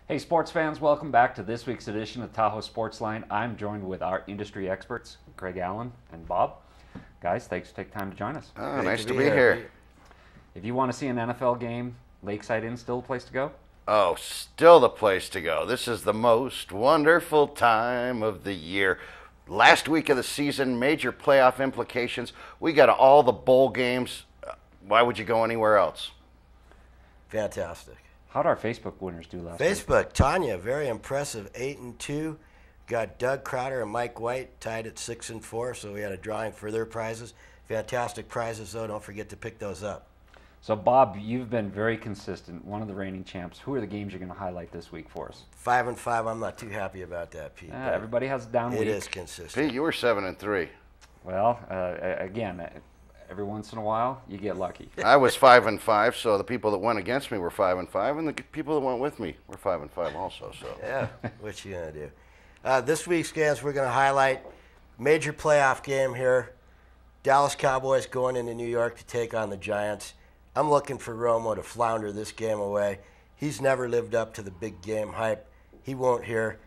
Hey, sports fans, welcome back to this week's edition of Tahoe Sportsline. I'm joined with our industry experts, Craig Allen and Bob. Guys, thanks for taking time to join us. Oh, nice to be here. If you want to see an NFL game, Lakeside Inn still a place to go? Oh, still the place to go. This is the most wonderful time of the year. Last week of the season, major playoff implications. We got all the bowl games. Why would you go anywhere else? Fantastic. How'd our Facebook winners do last week? Facebook, Tanya, very impressive, 8-2. Got Doug Crowder and Mike White tied at 6-4, so we had a drawing for their prizes. Fantastic prizes, though. Don't forget to pick those up. So, Bob, you've been very consistent, one of the reigning champs. Who are the games you're going to highlight this week for us? 5-5. I'm not too happy about that, Pete. Everybody has a down week. It is consistent. Pete, you were 7-3. Well, again, every once in a while, you get lucky. I was 5-5, so the people that went against me were 5-5, and the people that went with me were 5-5 also. So Yeah, what you going to do? This week's games, we're going to highlight major playoff game here. Dallas Cowboys going into New York to take on the Giants. I'm looking for Romo to flounder this game away. He's never lived up to the big game hype. He won't here.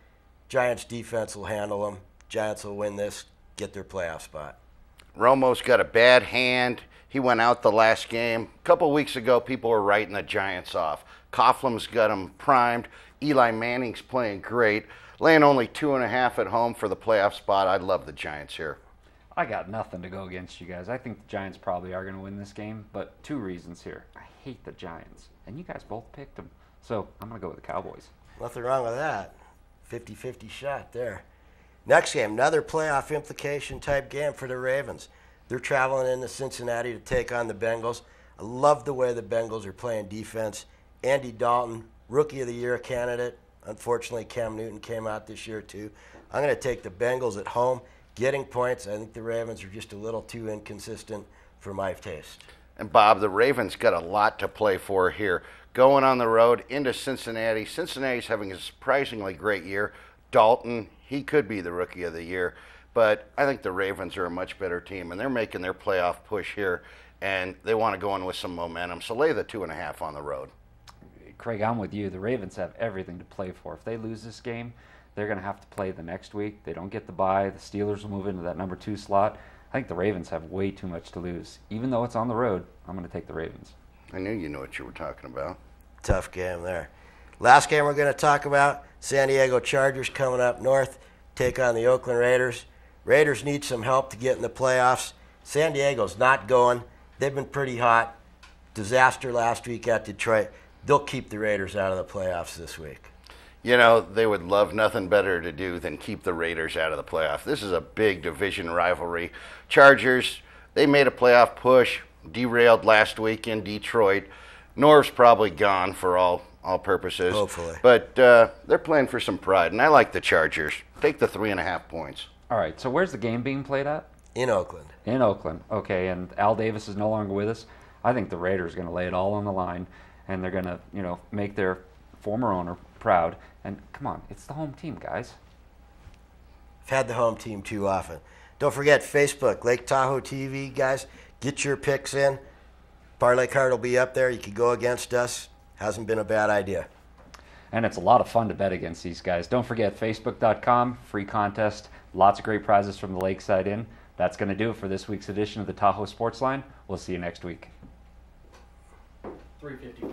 Giants defense will handle him. Giants will win this, get their playoff spot. Romo's got a bad hand. He went out the last game. A couple weeks ago, people were writing the Giants off. Coughlin's got him primed. Eli Manning's playing great. Laying only 2.5 at home for the playoff spot. I love the Giants here. I got nothing to go against you guys. I think the Giants probably are going to win this game, but two reasons here. I hate the Giants, and you guys both picked them. So I'm going to go with the Cowboys. Nothing wrong with that. 50-50 shot there. Next game, another playoff implication type game for the Ravens. They're traveling into Cincinnati to take on the Bengals. I love the way the Bengals are playing defense. Andy Dalton, Rookie of the Year candidate. Unfortunately, Cam Newton came out this year too. I'm going to take the Bengals at home, getting points. I think the Ravens are just a little too inconsistent for my taste. And Bob, the Ravens got a lot to play for here. Going on the road into Cincinnati. Cincinnati's having a surprisingly great year. Dalton, he could be the Rookie of the Year. But I think the Ravens are a much better team, and they're making their playoff push here, and they want to go in with some momentum. So lay the 2.5 on the road. Craig, I'm with you. The Ravens have everything to play for. If they lose this game, they're going to have to play the next week. They don't get the bye. The Steelers will move into that number 2 slot. I think the Ravens have way too much to lose. Even though it's on the road, I'm going to take the Ravens. I knew you knew what you were talking about. Tough game there. Last game we're going to talk about, San Diego Chargers coming up north, take on the Oakland Raiders. Raiders need some help to get in the playoffs. San Diego's not going. They've been pretty hot. Disaster last week at Detroit. They'll keep the Raiders out of the playoffs this week. You know, they would love nothing better to do than keep the Raiders out of the playoff. This is a big division rivalry. Chargers, they made a playoff push, derailed last week in Detroit. Norv's probably gone for all purposes. Hopefully. But they're playing for some pride, and I like the Chargers. Take the 3.5 points. All right, so where's the game being played at? In Oakland. In Oakland. Okay, and Al Davis is no longer with us. I think the Raiders are going to lay it all on the line, and they're going to, make their former owner proud. And come on, it's the home team, guys. I've had the home team too often. Don't forget Facebook, Lake Tahoe TV, guys. Get your picks in. Parlay card will be up there. You could go against us. Hasn't been a bad idea. And it's a lot of fun to bet against these guys. Don't forget, Facebook.com, free contest, lots of great prizes from the Lakeside Inn. That's going to do it for this week's edition of the Tahoe Sportsline. We'll see you next week. 350.